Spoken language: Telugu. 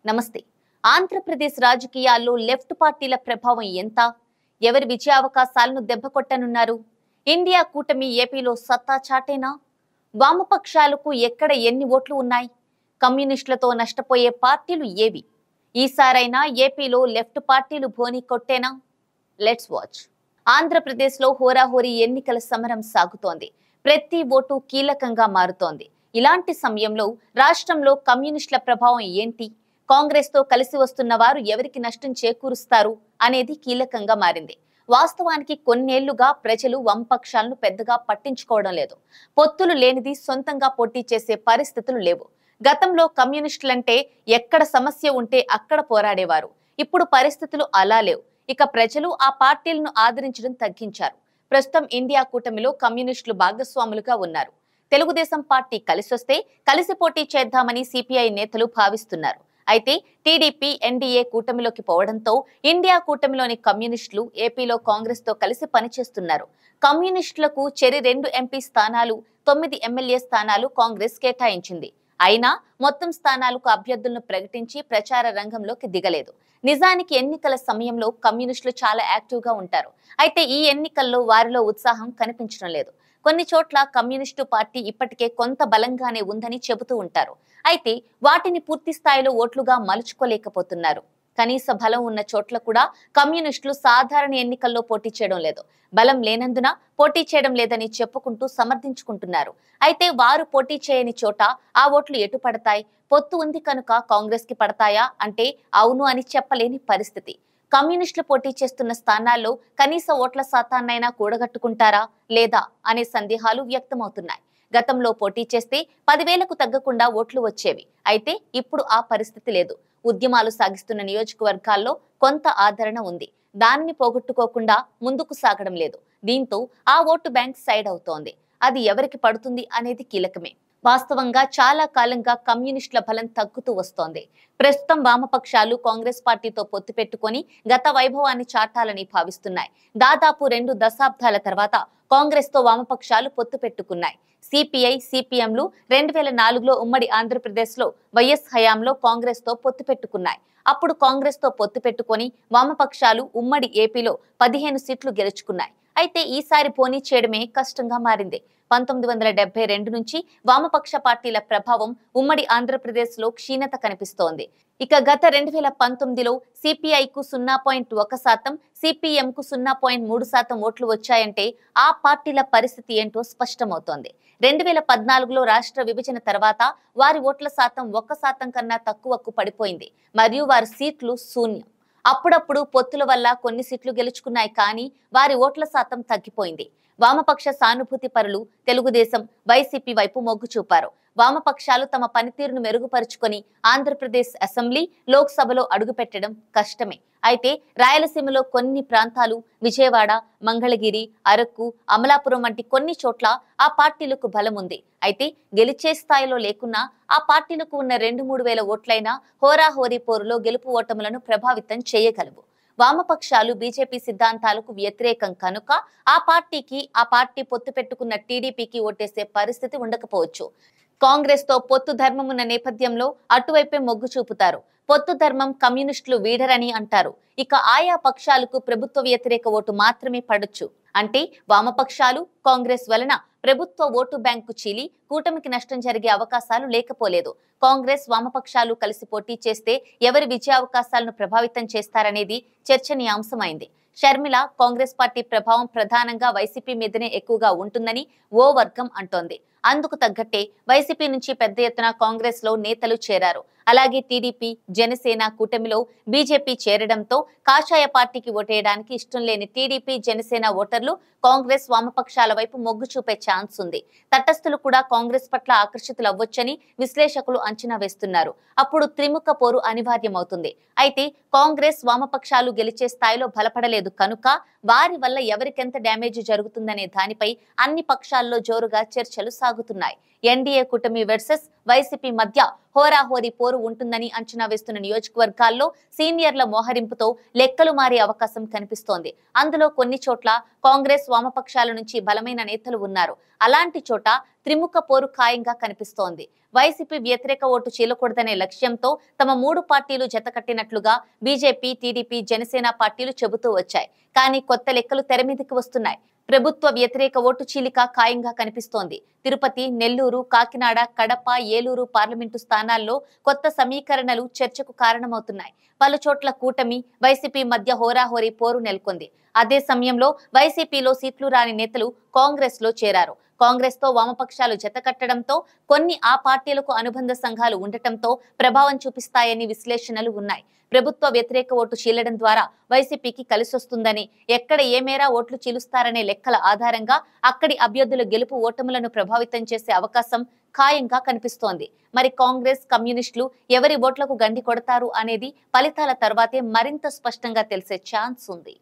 నమస్తే. ఆంధ్రప్రదేశ్ రాజకీయాల్లో లెఫ్ట్ పార్టీల ప్రభావం ఎంత? ఎవరి విజయావకాశాలను దెబ్బకొట్టనున్నారు? ఇండియా కూటమి ఏపీలో సత్తా చాటేనా? వామపక్షాలకు ఎక్కడ ఎన్ని ఓట్లు ఉన్నాయి? కమ్యూనిస్టులతో నష్టపోయే పార్టీలు ఏవి? ఈసారైనా ఏపీలో లెఫ్ట్ పార్టీలు బోని కొట్టేనా? Let's watch. ఆంధ్రప్రదేశ్లో హోరాహోరీ ఎన్నికల సమరం సాగుతోంది. ప్రతి ఓటు కీలకంగా మారుతోంది. ఇలాంటి సమయంలో రాష్ట్రంలో కమ్యూనిస్టుల ప్రభావం ఏంటి? కాంగ్రెస్ తో కలిసి వస్తున్న వారు ఎవరికి నష్టం చేకూరుస్తారు అనేది కీలకంగా మారింది. వాస్తవానికి కొన్నేళ్లుగా ప్రజలు వామపక్షాలను పెద్దగా పట్టించుకోవడం లేదు. పొత్తులు లేనిది సొంతంగా పోటీ చేసే పరిస్థితులు లేవు. గతంలో కమ్యూనిస్టులంటే ఎక్కడ సమస్య ఉంటే అక్కడ పోరాడేవారు. ఇప్పుడు పరిస్థితులు అలా లేవు. ఇక ప్రజలు ఆ పార్టీలను ఆదరించడం తగ్గించారు. ప్రస్తుతం ఇండియా కూటమిలో కమ్యూనిస్టులు భాగస్వాములుగా ఉన్నారు. తెలుగుదేశం పార్టీ కలిసొస్తే కలిసి పోటీ చేద్దామని సిపిఐ నేతలు భావిస్తున్నారు. అయితే టీడీపీ ఎన్డీఏ కూటమిలోకి పోవడంతో ఇండియా కూటమిలోని కమ్యూనిస్టులు ఏపీలో కాంగ్రెస్ తో కలిసి పనిచేస్తున్నారు. కమ్యూనిస్టులకు చెరి 2 ఎంపీ స్థానాలు, 9 ఎమ్మెల్యే స్థానాలు కాంగ్రెస్ కేటాయించింది. అయినా మొత్తం స్థానాలకు అభ్యర్థులను ప్రకటించి ప్రచార రంగంలోకి దిగలేదు. నిజానికి ఎన్నికల సమయంలో కమ్యూనిస్టులు చాలా యాక్టివ్ గా ఉంటారు. అయితే ఈ ఎన్నికల్లో వారిలో ఉత్సాహం కనిపించడం లేదు. కొన్ని చోట్ల కమ్యూనిస్టు పార్టీ ఇప్పటికే కొంత బలంగానే ఉందని చెబుతూ ఉంటారు. అయితే వాటిని పూర్తి స్థాయిలో ఓట్లుగా మలుచుకోలేకపోతున్నారు. కనీస బలం ఉన్న చోట్ల కూడా కమ్యూనిస్టులు సాధారణ ఎన్నికల్లో పోటీ చేయడం లేదు. బలం లేనందున పోటీ చేయడం లేదని చెప్పుకుంటూ సమర్థించుకుంటున్నారు. అయితే వారు పోటీ చేయని చోట ఆ ఓట్లు ఎటు పడతాయి? పొత్తు ఉంది కనుక కాంగ్రెస్ కి పడతాయా అంటే అవును అని చెప్పలేని పరిస్థితి. కమ్యూనిస్టులు పోటీ చేస్తున్న స్థానాల్లో కనీస ఓట్ల శాతాన్నైనా కూడగట్టుకుంటారా లేదా అనే సందేహాలు వ్యక్తమవుతున్నాయి. గతంలో పోటీ చేస్తే 10,000కు తగ్గకుండా ఓట్లు వచ్చేవి. అయితే ఇప్పుడు ఆ పరిస్థితి లేదు. ఉద్యమాలు సాగిస్తున్న నియోజకవర్గాల్లో కొంత ఆదరణ ఉంది. దానిని పోగొట్టుకోకుండా ముందుకు సాగడం లేదు. దీంతో ఆ ఓటు బ్యాంక్ సైడ్ అవుతోంది. అది ఎవరికి పడుతుంది అనేది కీలకమే. వాస్తవంగా చాలా కాలంగా కమ్యూనిస్టుల బలం తగ్గుతూ వస్తోంది. ప్రస్తుతం వామపక్షాలు కాంగ్రెస్ పార్టీతో పొత్తు పెట్టుకొని గత వైభవాన్ని చాటాలని భావిస్తున్నాయి. దాదాపు 2 దశాబ్దాల తర్వాత కాంగ్రెస్ తో వామపక్షాలు పొత్తు పెట్టుకున్నాయి. సిపిఐ, సిపిఎంలు 2004లో ఉమ్మడి ఆంధ్రప్రదేశ్ లో వైఎస్ హయాంలో కాంగ్రెస్ తో పొత్తు పెట్టుకున్నాయి. అప్పుడు కాంగ్రెస్ తో పొత్తు పెట్టుకొని వామపక్షాలు ఉమ్మడి ఏపీలో 15 సీట్లు గెలుచుకున్నాయి. అయితే ఈసారి పోనీ చేయడమే కష్టంగా మారింది. 1972 నుంచి వామపక్ష పార్టీల ప్రభావం ఉమ్మడి ఆంధ్రప్రదేశ్ లో క్షీణత కనిపిస్తోంది. ఇక గత 2019లో సిపిఐకు 0.1%, సిపిఎంకు 0.3% ఓట్లు వచ్చాయంటే ఆ పార్టీల పరిస్థితి ఏంటో స్పష్టమవుతోంది. 2014లో రాష్ట్ర విభజన తర్వాత వారి ఓట్ల శాతం 1% కన్నా తక్కువకు పడిపోయింది. మరియు వారి సీట్లు శూన్యం. అప్పుడప్పుడు పొత్తుల వల్ల కొన్ని సీట్లు గెలుచుకున్నాయి, కానీ వారి ఓట్ల శాతం తగ్గిపోయింది. వామపక్ష సానుభూతి పరులు తెలుగుదేశం, వైసీపీ వైపు మొగ్గు చూపారు. వామపక్షాలు తమ పనితీరును మెరుగుపరుచుకొని ఆంధ్రప్రదేశ్ అసెంబ్లీ, లోక్సభలో అడుగుపెట్టడం కష్టమే. అయితే రాయలసీమలో కొన్ని ప్రాంతాలు, విజయవాడ, మంగళగిరి, అరకు, అమలాపురం వంటి కొన్ని చోట్ల ఆ పార్టీలకు బలం ఉంది. అయితే గెలిచే స్థాయిలో లేకున్నా ఆ పార్టీలకు ఉన్న 2-3 వేల ఓట్లైనా హోరాహోరీ పోరులో గెలుపు ఓటములను ప్రభావితం చేయగలవు. వామపక్షాలు బీజేపీ సిద్ధాంతాలకు వ్యతిరేకం కనుక ఆ పార్టీ పొత్తు పెట్టుకున్న టీడీపీకి ఓటేసే పరిస్థితి ఉండకపోవచ్చు. కాంగ్రెస్ తో పొత్తు ధర్మం ఉన్న నేపథ్యంలో అటువైపే మొగ్గు చూపుతారు. పొత్తు ధర్మం కమ్యూనిస్టులు వీడరని అంటారు. ఇక ఆయా పక్షాలకు ప్రభుత్వ వ్యతిరేక ఓటు మాత్రమే పడొచ్చు. అంటే వామపక్షాలు, కాంగ్రెస్ వలన ప్రభుత్వ ఓటు బ్యాంకు చీలి కూటమికి నష్టం జరిగే అవకాశాలు లేకపోలేదు. కాంగ్రెస్, వామపక్షాలు కలిసి పోటీ చేస్తే ఎవరి విజయావకాశాలను ప్రభావితం చేస్తారనేది చర్చనీయాంశమైంది. షర్మిల, కాంగ్రెస్ పార్టీ ప్రభావం ప్రధానంగా వైసీపీ మీదనే ఎక్కువగా ఉంటుందని ఓ వర్గం అంటోంది. అందుకు తగ్గట్టే వైసీపీ నుంచి పెద్ద ఎత్తున కాంగ్రెస్ లో నేతలు చేరారు. అలాగే టీడీపీ, జనసేన కూటమిలో బీజేపీ చేరడంతో కాషాయ పార్టీకి ఓటేయడానికి ఇష్టం లేని టీడీపీ, జనసేన ఓటర్లు కాంగ్రెస్, వామపక్షాల వైపు మొగ్గు చూపే ఛాన్స్ ఉంది. తటస్థులు కూడా కాంగ్రెస్ పట్ల ఆకర్షితులవ్వొచ్చని విశ్లేషకులు అంచనా వేస్తున్నారు. అప్పుడు త్రిముఖ పోరు అనివార్యమవుతుంది. అయితే కాంగ్రెస్, వామపక్షాలు గెలిచే స్థాయిలో బలపడలేదు కనుక వారి వల్ల ఎవరికెంత డ్యామేజ్ జరుగుతుందనే దానిపై అన్ని పక్షాల్లో జోరుగా చర్చలు సాగుతున్నాయి. ఎన్డీఏ కూటమి వర్సెస్ వైసీపీ మధ్య హోరాహోరీ పోరు ఉంటుందని అంచనా వేస్తున్న నియోజకవర్గాల్లో సీనియర్ల మోహరింపుతో లెక్కలు మారే అవకాశం కనిపిస్తోంది. అందులో కొన్ని చోట్ల కాంగ్రెస్ వామపక్షాల నుంచి బలమైన నేతలు ఉన్నారు. అలాంటి చోట త్రిముఖ పోరు ఖాయంగా కనిపిస్తోంది. వైసీపీ వ్యతిరేక ఓటు చీలకూడదనే లక్ష్యంతో తమ 3 పార్టీలు జతకట్టినట్లుగా బీజేపీ, టీడీపీ, జనసేన పార్టీలు చెబుతూ వచ్చాయి. కానీ కొత్త లెక్కలు తెరమీదికి వస్తున్నాయి. ప్రభుత్వ వ్యతిరేక ఓటు చీలిక ఖాయంగా కనిపిస్తోంది. తిరుపతి, నెల్లూరు, కాకినాడ, కడప, ఏలూరు పార్లమెంటు స్థానాల్లో కొత్త సమీకరణలు చర్చకు కారణమవుతున్నాయి. పలు చోట్ల కూటమి, వైసీపీ మధ్య హోరాహోరీ పోరు నెలకొంది. అదే సమయంలో వైసీపీలో సీట్లు రాని నేతలు కాంగ్రెస్ లో చేరారు. కాంగ్రెస్ తో వామపక్షాలు జతకట్టడంతో కొన్ని ఆ పార్టీలకు అనుబంధ సంఘాలు ఉండటంతో ప్రభావం చూపిస్తాయని విశ్లేషణలు ఉన్నాయి. ప్రభుత్వ వ్యతిరేక ఓటు చీలడం ద్వారా వైసీపీకి కలిసొస్తుందని, ఎక్కడ ఏ మేర ఓట్లు చీలుస్తారనే లెక్కల ఆధారంగా అక్కడి అభ్యర్థుల గెలుపు ఓటములను ప్రభావితం చేసే అవకాశం ఖాయంగా కనిపిస్తోంది. మరి కాంగ్రెస్, కమ్యూనిస్టులు ఎవరి ఓట్లకు గండి కొడతారు అనేది ఫలితాల తర్వాతే మరింత స్పష్టంగా తెలిసే ఛాన్స్ ఉంది.